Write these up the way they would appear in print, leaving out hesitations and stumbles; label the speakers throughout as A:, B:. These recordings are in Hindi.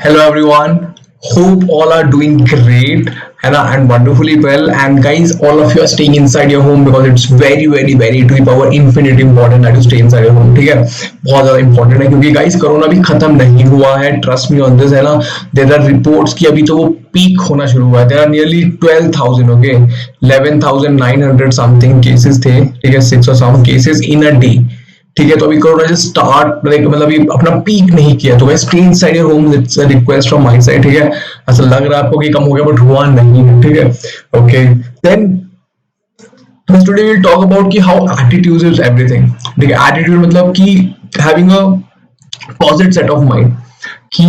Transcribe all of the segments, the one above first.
A: Hello everyone. Hope all are doing great and wonderfully well. And guys, all of you are staying inside your home because it's very to the power infinite important that you stay inside your home. ठीक है, बहुत ज़्यादा important है क्योंकि guys कोरोना भी खत्म नहीं हुआ है. Trust me on this है ना. There are reports कि अभी तो वो पीक होना शुरू हुआ है. There are nearly 12,000 okay, 11,900 something cases थे. ठीक है, 6 or some cases in a day. ठीक है, तो अभी कोरोना जस्ट स्टार्ट मतलब अभी अपना पीक नहीं किया, तो stay inside your home. It's a request from my side. ठीक है, ऐसा लग रहा है आपको कि कम हो गया बट हुआ नहीं है. ठीक है, okay then today will talk about कि हाउ एटीट्यूड इज एवरीथिंग. ठीक है, एटीट्यूड मतलब कि having a positive set of mind, कि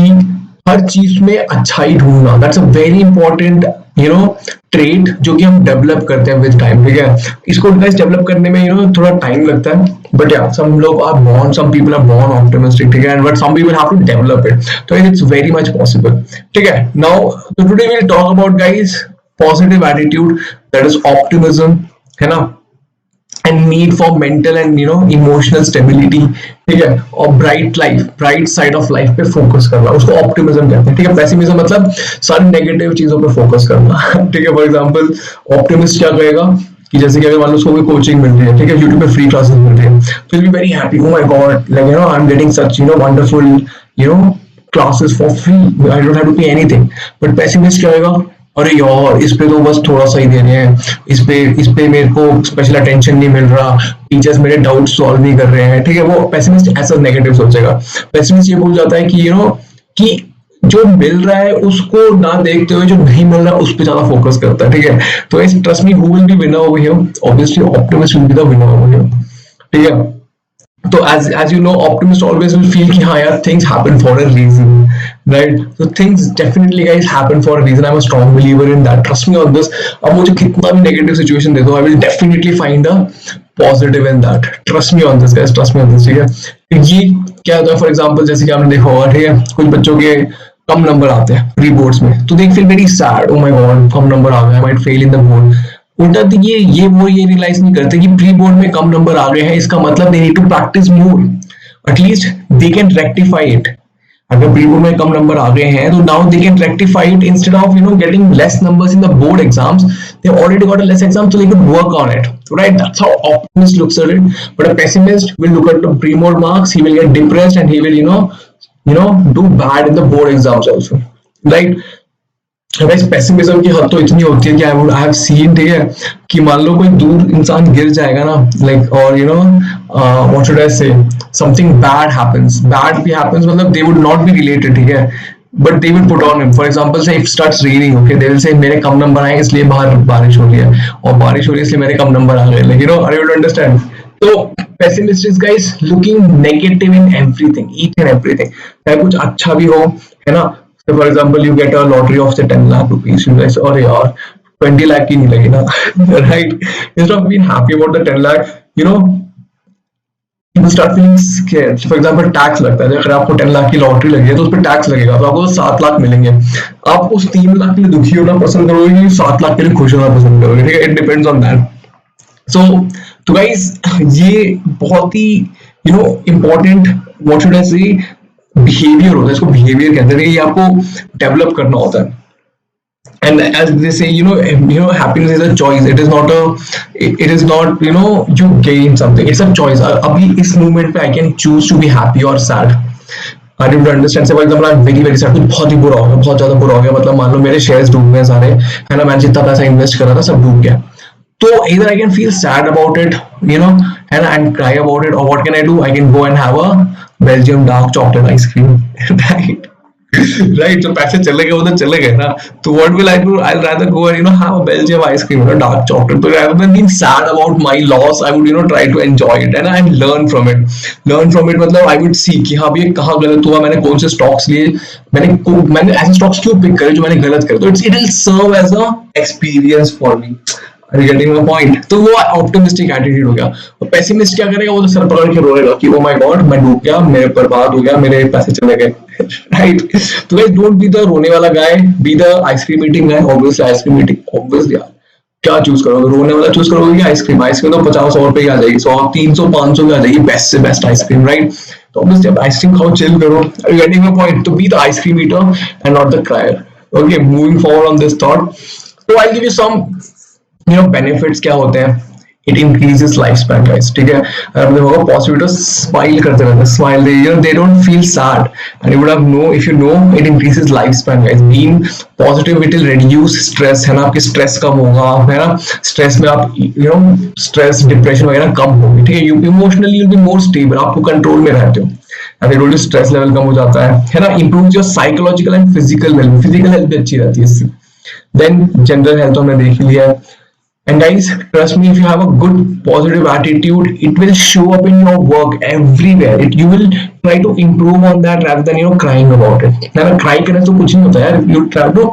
A: हर चीज में अच्छाई ढूंढना. That's a very important trait जो कि हम डेवलप करते हैं विद टाइम. ठीक है, इसको गाइस डेवलप करने में थोड़ा टाइम लगता है, बट या सम लोग are born, some people are born optimistic. ठीक है, but some people have to develop it. तो इट्स वेरी मच पॉसिबल. ठीक है, नाउ तो today we will talk about guys positive attitude, that is optimism, है ना, and need for mental and emotional stability. ठीक है, और bright life, bright side of life पे फोकस करना, उसको ऑप्टिमिज्म कहते हैं. ठीक है, पेसिमिज्म मतलब सारी नेगेटिव चीजों पे फोकस करना. ठीक है, फॉर एग्जांपल ऑप्टिमिस्ट क्या कहेगा कि जैसे कि अगर मान लो उसको कोई कोचिंग मिल रही है, ठीक है, यूट्यूब पे फ्री क्लासेस मिल रही है, तो will be very happy. Oh my God, like I am getting such wonderful classes for free, I don't have to pay anything. But pessimist क्या होगा, अरे यार इस पे तो बस थोड़ा सा ही दे रहे हैं, इस पे मेरे को स्पेशल अटेंशन नहीं मिल रहा, टीचर्स मेरे डाउट सॉल्व नहीं कर रहे हैं. ठीक है, वो पेसिमिस्ट ऐसा नेगेटिव सोचेगा. पेसिमिस्ट ये बोल जाता है कि कि जो मिल रहा है उसको ना देखते हुए जो नहीं मिल रहा है उस पर ज्यादा फोकस करता है. ठीक है, तो इस trust me, who will be winner over here? Obviously optimist will be the winner over here. ठीक है, तो as you know, optimists always will feel कि हाँ यार things happen for a reason, right? So things definitely guys happen for a reason. I'm a strong believer in that. Trust me on this. अब मुझे कितना भी negative situation दे दो, I will definitely find a positive in that. Trust me on this guys. Trust me on this. ठीक है, ये क्या होता है, फॉर एग्जाम्पल जैसे कि आपने देखा होगा, ठीक है, कुछ बच्चों के कम नंबर आते हैं प्री बोर्ड्स में, तो they feel very sad. Oh my god, कम नंबर आ गए, I might fail in the board. उल्टा ये रियलाइज नहीं करते कि प्री बोर्ड में कम नंबर आ गए हैं, इसका मतलब they need to practice more. At least they can rectify it. अगर प्री बोर्ड में कम नंबर आ गए हैं तो now they can rectify it. Instead of getting less numbers in the board exams, they already got a less exam, so they could work on it, right? That's how optimist looks at it. But a pessimist will look at the pre board marks, he will get depressed and he will do bad in the board exams also, right? Guys pessimism की हद तो इतनी होती है कि आई हैव सीन, ठीक है, कि मान लो कोई दूर इंसान गिर जाएगा ना, लाइक, और व्हाट शुड आई से, समथिंग बैड हैपेंस मतलब they would not be related. ठीक है, but they will put on him. For example say if starts raining, okay, they will say मेरे कम नंबर आए इसलिए बाहर बारिश हो रही है, और बारिश हो रही है इसलिए मेरे कम नंबर आ गए. Like are you understand? तो pessimist is guys looking negative in everything, each and everything. चाहे कुछ अच्छा भी हो, है ना. So for example, you get a lottery of say 10 lakh rupees. You guys, oh yaar, 20 lakh की नहीं लगी ना, right? Instead of being happy about the 10 lakh, you start feeling scared. So for example, tax लगता है. अगर आपको 10 लाख की लॉटरी लगी है तो उस पर टैक्स लगेगा, तो आपको 7 लाख मिलेंगे. आप उस 3 लाख के लिए दुखी होना पसंद करोगे कि 7 लाख के लिए खुश होना पसंद करोगे? ठीक है, इट डिपेंड्स ऑन दैट. तो गाइस, ये बहुत ही इम्पोर्टेंट, व्हाट शुड आई से, बिहेवियर होता है. इसको बिहेवियर कहते हैं. ये आपको डेवलप करना होता है. And as they say, happiness is a choice. It is not you gain something. It's a choice. अभी इस moment पे I can choose to be happy or sad. Are you to understand? For example, I'm very sad. कुछ बहुत ही बुरा हो गया, बहुत ज्यादा बुरा हो गया. मतलब मान लो मेरे शेयर्स डूब गए सारे, है ना, मैंने जितना पैसा इन्वेस्ट करा था सब डूब गया. So either I can feel sad about it, and cry about it, or what can I do? I can go and have a Belgium dark chocolate ice cream, right? Right. So पैसे चले गए उधर चले गए ना. तो what will I do? I'll rather go and have a Belgium ice cream, dark chocolate. So rather than being sad about my loss, I would try to enjoy it and learn from it. मतलब I would see कि हाँ ये कहाँ गलत हुआ, मैंने कौन से स्टॉक्स लिए, मैंने ऐसे स्टॉक्स क्यों पिक करे जो मैंने गलत करे. तो it will serve as a experience for me. Getting my point. तो वो ऑप्टिमिस्टिक एटीट्यूड हो गया. और पेसिमिस्ट क्या करेगा, वो तो सर पकड़ के रोएगा कि ओ माय गॉड मैं डूब गया, मेरे बर्बाद हो गया, मेरे पैसे चले गए, राइट? तो गाइस, डोंट बी द रोने वाला guy, be the ice cream eating guy. Obviously ice cream eating, obviously यार, क्या चूज करोगे, रोने वाला चूज करोगे कि आइसक्रीम? आइसक्रीम तो 50-100 रुपए की आ जाएगी, 100, 300, 500 की आ जाएगी, बेस्ट से बेस्ट आइसक्रीम, राइट? तो ऑब्वियसली आप आइसक्रीम खाओ, चिल करो, गेटिंग माय पॉइंट, तो be the ice cream eater and not the crier. Okay, moving forward on this thought, तो I give you some benefits क्या होते हैं। It increases life span guys, ठीक है। आपने देखा पॉजिटिव स्माइल करते रहते हैं, smile they don't feel sad and you would have no, if you know, it increases life span guys. Being positive it will reduce stress, है ना, आपकी स्ट्रेस कम होगा, है ना, स्ट्रेस में आप स्ट्रेस डिप्रेशन वगैरह कम होगी, ठीक है। You emotionally will be more stable, आपको कंट्रोल में रहते हो, स्ट्रेस लेवल कम हो जाता है ना। Improve your psychological and physical wellbeing, physical health भी अच्छी रहती है इससे। देन जनरल हेल्थ हमने देख लिया है। And guys, trust me, if you have a good positive attitude, it will show up in your work everywhere. You will try to improve on that rather than crying about it. Now, cry करने तो कुछ नहीं होता यार. You try to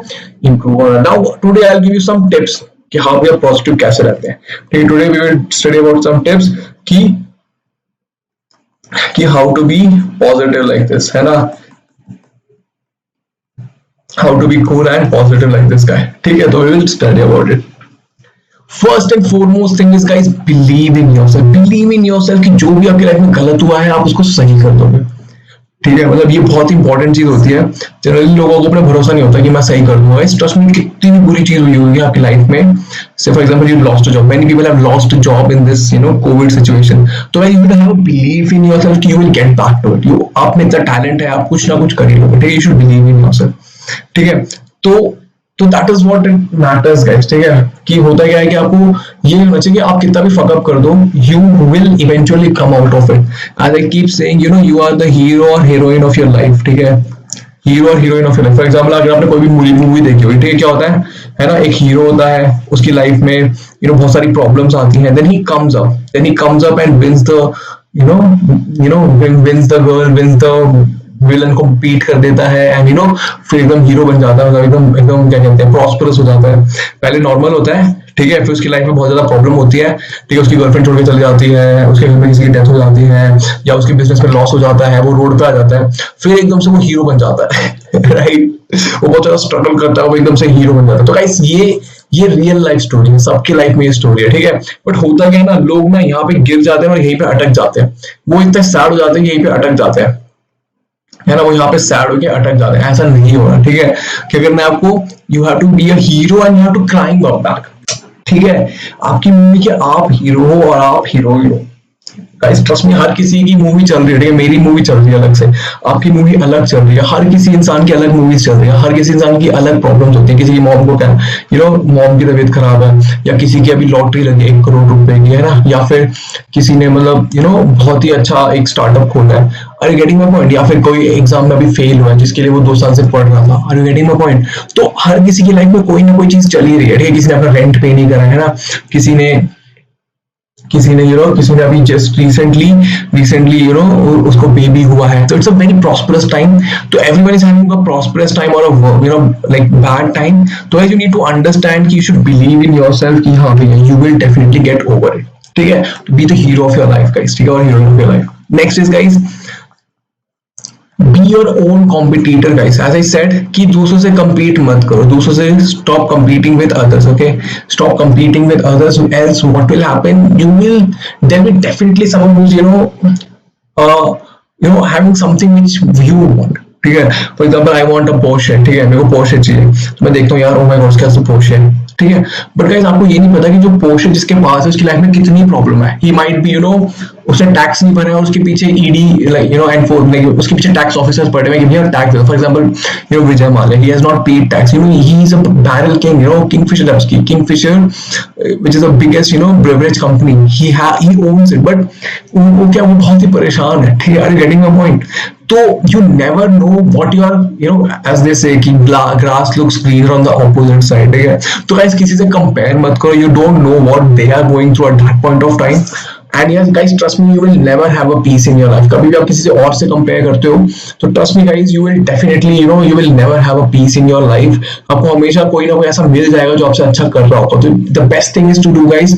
A: improve on it. Now, today I'll give you some tips कि how we are positive कैसे रहते हैं. Okay, today we will study about some tips कि how to be positive like this, है ना? How to be cool and positive like this guy. ठीक है, तो we will study about it. First and foremost thing is guys, believe in yourself. Believe in yourself कि जो भी आपकी लाइफ में गलत हुआ है आप उसको सही कर दोगे, ठीक है। मतलब ये बहुत इंपॉर्टेंट चीज होती है। जनरली लोगों को अपना भरोसा नहीं होता कि मैं सही कर दूंगा। ट्रस्ट मी, कितनी भी बुरी चीज हुई होगी आपकी लाइफ में, say for example you lost a job, many people have lost a job in this COVID situation, तो you will have a believe in yourself कि you will get back to it. आप में इतना टैलेंट है, आप कुछ ना कुछ कर ही लोगे, ठीक है। You should believe in yourself, ठीक है। तो that is what it matters guys, ठीक है। कि होता क्या है कि आपको ये होना चाहिए कि आप कितना भी फक अप कर दो, you will eventually come out of it. As I keep saying, you are the hero और हीरोइन ऑफ योर लाइफ, ठीक है। हीरो और heroine of your life. For example अगर आपने कोई भी मूवी देखी होगी, ठीक है, क्या होता है ना, एक हीरो होता है, उसकी लाइफ में बहुत सारी प्रॉब्लम्स आती हैं, then he comes up and wins the wins the girl, wins the villain को बीट कर देता है एंड फिर एकदम हीरो बन जाता है, एकदम क्या कहते हैं, प्रॉस्परस हो जाता है। पहले नॉर्मल होता है, ठीक है, फिर उसकी लाइफ में बहुत ज्यादा प्रॉब्लम होती है, ठीक है। उसकी गर्लफ्रेंड छोड़ के चली जाती है, उसके घर में किसी की डेथ हो जाती है, या उसकी बिजनेस में लॉस हो जाता है, वो रोड पे आ जाता है, फिर एकदम से वो हीरो बन जाता है राइट। वो बहुत ज्यादा स्ट्रगल करता है, वो एकदम से हीरो बन जाता है। तो गाइस ये रियल लाइफ स्टोरी है, सबकी लाइफ में ये स्टोरी है, ठीक है। बट होता क्या है ना, लोग ना यहाँ पे गिर जाते हैं और यहीं पे अटक जाते हैं। वो इतने सैड हो जाते हैं कि यहीं पे अटक जाते हैं, है ना। वो यहाँ पे सैड होके अटक जाते हैं। ऐसा नहीं हो रहा, ठीक है। क्या करना है आपको, you have to be a hero and you have to climb up back, ठीक है। आपकी मूवी के आप हीरो हो और आप हीरोइन हो। गाइस ट्रस्ट मी, हर किसी की मूवी चल रही है, ठीक है। मेरी मूवी चल रही है अलग से, आपकी मूवी अलग चल रही है, हर किसी इंसान की अलग मूवीज चल रही है, हर किसी इंसान की अलग प्रॉब्लम्स होती है। किसी की मॉम को क्या मॉम की तबीयत खराब है, या किसी की अभी लॉटरी लगी 1 करोड़ रुपए की, है ना, या फिर किसी ने मतलब बहुत ही अच्छा एक स्टार्टअप खोला है, are you getting my point. या फिर कोई एग्जाम में अभी फेल हुआ है जिसके लिए वो 2 साल से पढ़ रहा था, are you getting my point. तो हर किसी की लाइफ में कोई ना कोई चीज चल ही रही है, ठीक है। किसी ने अपना रेंट पे नहीं करा है ना, किसी ने अभी जस्ट रिसेंटली उसको बेबी हुआ है, तो it's a very prosperous time. तो everyone is having a prosperous time और लाइक बैड टाइम। तो यू नीड टू अंडरस्टैंड कि you should believe in yourself कि हाँ भैया, you will definitely get over it, ठीक है। तो be the hero of your life guys, ठीक है, और heroine of your life. Next is guys, be your own competitor guys. As I said कि दूसरों से compete मत करो, दूसरों से stop competing with others, okay, stop competing with others, else what will happen, there will definitely someone who's having something which you want, ठीक है। For example I want a Porsche, ठीक है, मेरे को पोर्शे चाहिए, तो मैं देखता हूँ यार, ओ माय गॉड, क्या पोर्शे है, ठीक है। बट गाइस आपको ये नहीं पता कि जो पोर्शे जिसके पास है उसकी लाइफ में कितनी प्रॉब्लम है। ही माइट बी उसने टैक्स नहीं भरा है, उसके पीछे ईडी लाइक उसके पीछे टैक्स ऑफिसर्स पड़े हुए हैं tax. For example Vijay Mallya, he has not paid tax, he is a barrel king, Kingfisher which is the biggest beverage company, he owns it, but वो बहुत ही परेशान है, ठीक है। Are you getting my point. तो you never know what you are, as they say कि grass looks greener on the opposite side, ठीक है। तो guys किसी से compare मत करो, you don't know what they are going through at that point of time, and yes guys trust me, you will never have a peace in your life। कभी भी आप किसी से और से compare करते हो तो trust me guys, you will definitely you will never have a peace in your life। आपको हमेशा कोई ना कोई ऐसा मिल जाएगा जो आपसे अच्छा कर रहा होगा। तो the best thing is to do guys,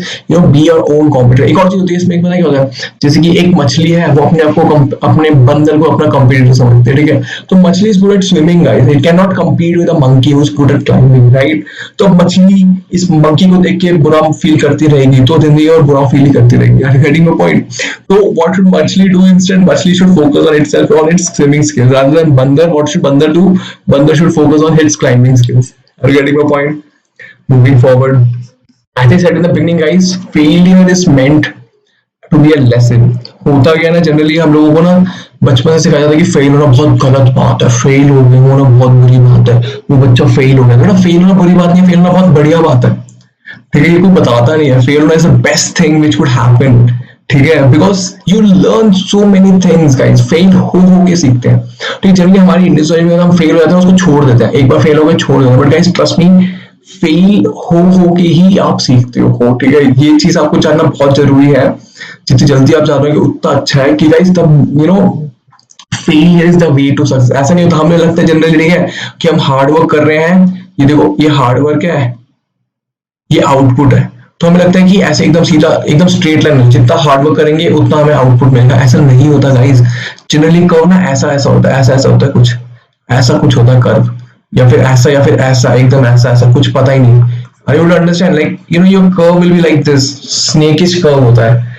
A: be your own competitor। एक और चीज होती है इसमें, पता क्या होता है, जैसे कि एक मछली है, वो अपने आप को अपने बंदर को अपना कंपटीटर समझते हैं, ठीक है। तो मछली is good at swimming guys, it can not compete with a monkey who is good at climbing, right। तो मछली इस मंकी को देख के बुरा फील करती रहेगी तो जिंदगी और बुरा फील ही करती रहेगी, getting my point? So what should machli do instead? Machli should focus on itself, on its swimming skills, rather than bandar. What should bandar do? Bandar should focus on its climbing skills. Are you getting my point? Moving forward, as I said in the beginning, guys, failure is meant to be a lesson. होता क्या है ना, जनरली हम लोगों को ना बचपन से सिखाया जाता है कि फेल होना बहुत गलत बात है, फेल हो गए होना बहुत बुरी बात है, वो बच्चा फेल हो गया। ना फेल होना बुरी बात नहीं है, फेल होना बहुत बढ़िया बात है। ठीक है, ये कोई बताता नहीं है। फेल होना is the best thing which would happen. ठीक है, because you learn so many things guys. Fail हो के सीखते हैं। ठीक, जनरली हमारी इंडस्ट्री में हम फेल हो जाते हैं उसको छोड़ देते हैं, एक बार फेल हो गए छोड़ देते हैं। But guys trust me, fail हो के ही आप सीखते हो। ठीक है, ये चीज आपको जानना बहुत जरूरी है। जितनी जल्दी आप जान रहे हो उतना अच्छा है कि गाइस तब you know failure is the way to success. ऐसा नहीं होता, हमें लगता है जनरली नहीं है कि हम हार्ड वर्क कर रहे हैं, ये देखो ये हार्ड वर्क है, ये आउटपुट है, तो हमें लगता है कि ऐसे एकदम सीधा एकदम स्ट्रेट लाइन, जितना हार्ड वर्क करेंगे उतना हमें आउटपुट मिलेगा। ऐसा नहीं होता गाइस। जनरली कर्व ना ऐसा होता है, ऐसा होता है, कुछ ऐसा कुछ होता है कर्व, या फिर ऐसा एकदम ऐसा कुछ पता ही नहीं। I would understand like you know your curve will be like this, snakish curve होता है।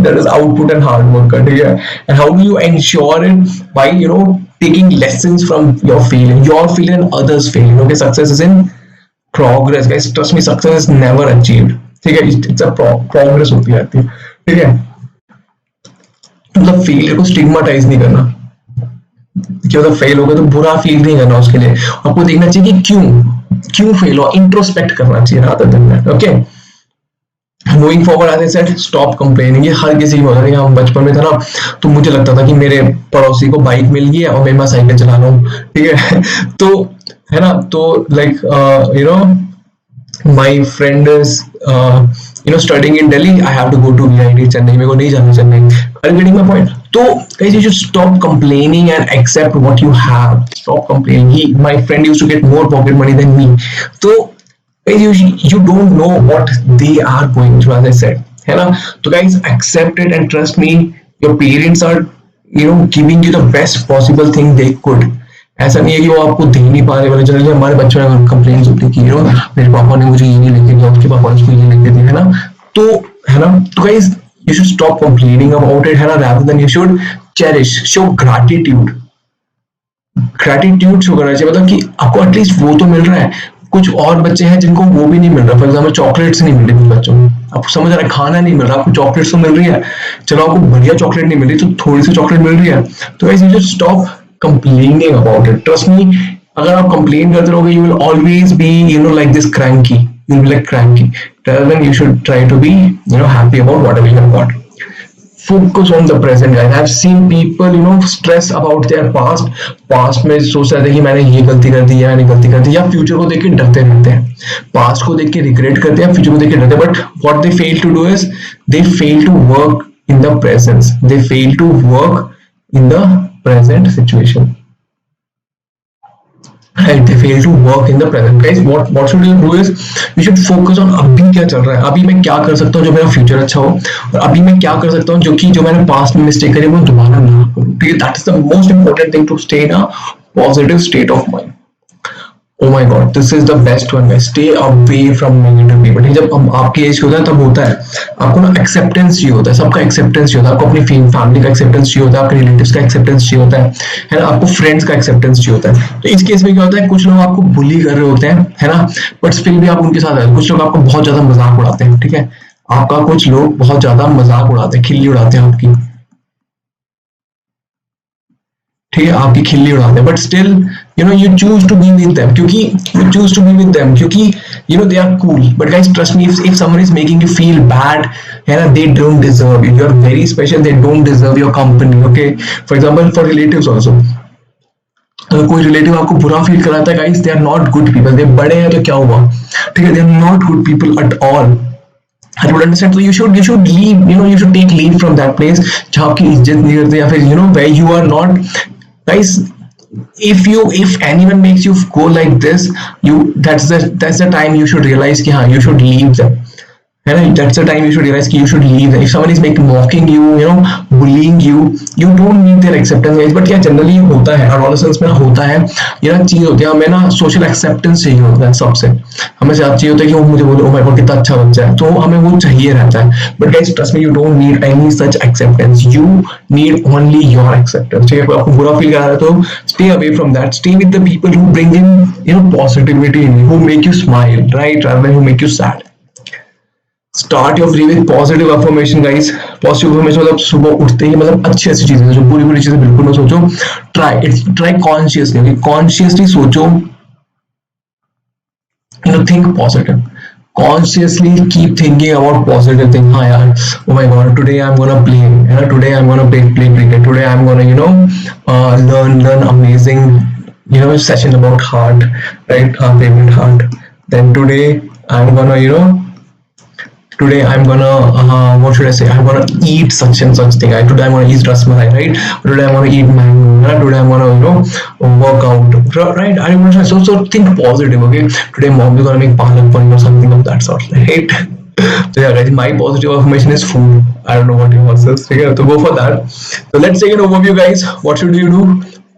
A: that is output and hard work. ठीक है, and how do you ensure it? By you know taking lessons from your failure and others failing. Okay, success is in progress guys, trust me, success is never achieved. ठीक है, it's a progress होती रहती है। ठीक है, मतलब फेलियर को स्टिग्माटाइज नहीं करना कि मतलब फेल हो गया तो बुरा फील नहीं करना उसके लिए। आपको देखना चाहिए कि क्यों फेल हो, इंट्रोस्पेक्ट करना चाहिए rather than that. Okay, Moving forward, as I said, stop complaining. ये हर किसी को होता है। हम बचपन में था ना, तो मुझे लगता था कि मेरे पड़ोसी को बाइक मिल गई है और मैं साइकिल चला रहा हूँ। ठीक है, तो है ना, तो like you know my friend is you know studying in Delhi, I have to go to VIT Chennai, मेरे को नहीं जाना Chennai. Are you getting my point? तो guys, you should stop complaining and accept what you have. Stop complaining. My friend used to get more pocket money than me. So you don't know what they are going through, as I said, है ना। तो guys, accept it and trust me, your parents are you know giving you the best possible thing they could. ऐसा नहीं है कि वो आपको दे नहीं पा रहे। वाले जनरली हमारे बच्चों में कंप्लेंट्स होती है कि यू नो मेरे पापा ने मुझे ये नहीं लेके दिया, उसके पापा ने उसको ये लेके दिया, है ना। तो है ना, तो guys you should stop complaining about it, है ना, rather than you should cherish, show gratitude show करना चाहिए। मतलब कि आपको एटलीस्ट वो तो मिल रहा है। कुछ और बच्चे हैं जिनको वो भी नहीं मिल रहा। फॉर एग्जाम्पल चॉकलेट्स नहीं मिल रही बच्चों को, आपको समझ आ रहा है, खाना नहीं मिल रहा, आपको चॉकलेट्स तो मिल रही है, चलो आपको बढ़िया चॉकलेट नहीं मिल रही तो थोड़ी सी चॉकलेट मिल रही है। तो guys you just stop complaining about it. Trust me, अगर आप कंप्लेन करते रहोगे you will always be you know like this cranky, you will be like cranky, rather than you should try to be you know happy about whatever you have got. Focus on the present guys. I've seen people you know stress about their past में सोच रहे थे कि मैंने ये गलती कर दी है, मैंने गलती कर दी, या फ्यूचर को देख के डरते रहते हैं, पास्ट को देख के रिग्रेट करते हैं, फ्यूचर को देख के डरते हैं। But what they fail to do is they fail to work in the present, they fail to work in the present situation, right? They fail to work in the present guys. What should you do is you should focus on अभी क्या चल रहा है, अभी मैं क्या कर सकता हूँ जो मेरा फ्यूचर अच्छा हो, और अभी मैं क्या कर सकता हूँ जो मैंने पास्ट में मिस्टेक करी वो दोबारा ना करूँ। ठीक है, that is the most important thing to stay in a positive state of mind. Oh my God, this is the best one guys. Stay away from negative people. जब हम आपकी एज के होता है तब होता है, आपको ना एक्सेप्टेंस चाहिए होता है, सबका एक्सेप्टेंस चाहिए होता है, आपको अपनी फैमिली का एक्सेप्टेंस चाहिए होता है, आपके रिलेटिव्स का एक्सेप्टेंस चाहिए होता है ना, आपको फ्रेंड्स का एक्सेप्टेंस चाहिए होता है। तो इस केस में क्या होता है, कुछ लोग आपको बुली कर रहे होते हैं, है ना, बट फिर भी आप उनके साथ हैं। कुछ लोग आपको बहुत ज्यादा मजाक उड़ाते हैं, ठीक है, आपका कुछ लोग बहुत ज्यादा मजाक उड़ाते हैं, खिल्ली उड़ाते हैं आपकी, ठीक है, आपकी खिल्ली उड़ाते हैं, but still you know you choose to be with them, क्योंकि you choose to be with them क्योंकि you know they are cool. But guys trust me, if someone is making you feel bad, है ना, they don't deserve you, you are very special, they don't deserve your company. Okay, for example for relatives also, अगर कोई रिलेटिव आपको बुरा फील कराता है guys, they are not good people. They बड़े हैं तो क्या हुआ, ठीक है, they are not good people at all. I would understand. So you should leave. You know, you should take leave from that place जहाँ आपकी इज्जत नहीं करते, या फिर you know where you are not. Guys, if anyone makes you go like this, that's the time you should realize कि हाँ you should leave them, है ना, that's the time you should realize कि you should leave. If someone is making mocking you, you know, bullying you, you don't need their acceptance guys. But क्या जनरली ये होता है, adolescence में होता है ये ना चीज होती है, हमें ना सोशल एक्सेप्टेंस चाहिए होता है सबसे, हमें चाहिए होता है कि वो मुझे बोले ओ माय गॉड कितना अच्छा बच्चा है, तो हमें वो चाहिए रहता है. But guys trust me, you don't need any such acceptance, you need only your acceptance. ठीक है, कोई आपको बुरा फील कर रहा है तो stay away from that, stay with the people who bring in, you know, positivity in you, who make you smile, right, rather than who make you sad. Start your day with positive affirmation guys. Positive affirmation मतलब सुबह उठते ही मतलब अच्छी अच्छी चीजें, जो बुरी बुरी चीजें बिल्कुल ना सोचो. ट्राई कॉन्शियसली, कॉन्शियसली सोचो, you know, think positive. Consciously keep thinking about positive thing. हाँ यार, oh my god, today I'm gonna play, you know, today I'm gonna play cricket, today I'm gonna, you know, learn amazing, you know, session about heart, right, our favorite heart. Then today I'm gonna, you know, today I'm gonna what should I say, I'm gonna eat such and such thing. Today I'm gonna eat rasmalai, right? Today I'm gonna eat mango. Today I'm gonna, you know, work out, right? I'm gonna so think positive. Okay, today mom is gonna make palak paneer or something of that sort, right? So yeah guys, my positive affirmation is food. I don't know what yours is. Okay, so go for that. So let's take an overview guys. What should you do?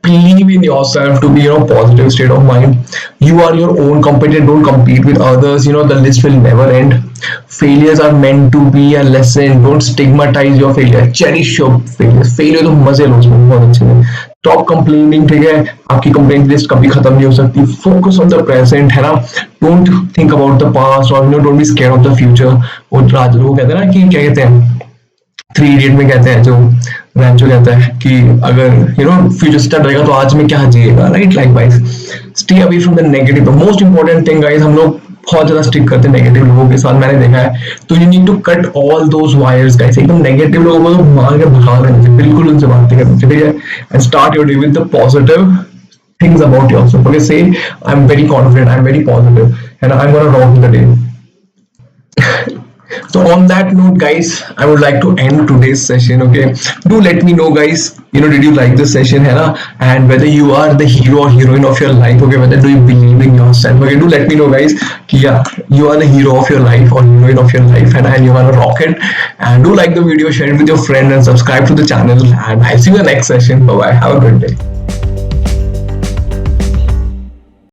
A: Believe in yourself to be, you know, positive state of mind. You are your own competitor, don't compete with others. You know, the list will never end. Failures are meant to be a lesson. Don't stigmatize your failure, cherish your failures. Failure तो मजे लो उसमें, बहुत अच्छे हैं. Stop complaining, ठीक है, आपकी कंप्लेंट लिस्ट कभी खत्म नहीं हो सकती. Focus on the present, है ना. Don't think about the past, or you know, don't be scared of the future. वो कहते हैं ना कि क्या कहते हैं, 3 Idiot में कहते हैं, जो रैंचो कहता है कि अगर यू नो फ्यूचर स्टार्ट रहेगा तो आज में क्या जिएगा, right. Likewise stay away from the negative. The most important thing guys, हम लोग बहुत ज्यादा स्टिक करते हैं नेगेटिव लोगों के साथ, मैंने देखा है. तो you need to cut all those wires guys. एकदम नेगेटिव लोगों को तो मार के भगा देना चाहिए, बिल्कुल उनसे बात नहीं करनी चाहिए, ठीक है. And start your day with the positive things about yourself. Okay, say I'm very confident, I'm very positive, and I'm gonna rock the day. So on that note guys, I would like to end today's session. Okay, do let me know guys, you know, did you like this session, hai na, and whether you are the hero or heroine of your life. Okay, whether do you believe in yourself. Okay, do let me know guys ki yeah, you are the hero of your life or heroine of your life, and you want to rock it. And do like the video, share it with your friend, and subscribe to the channel, and I'll see you in the next session. Bye bye, have a good day.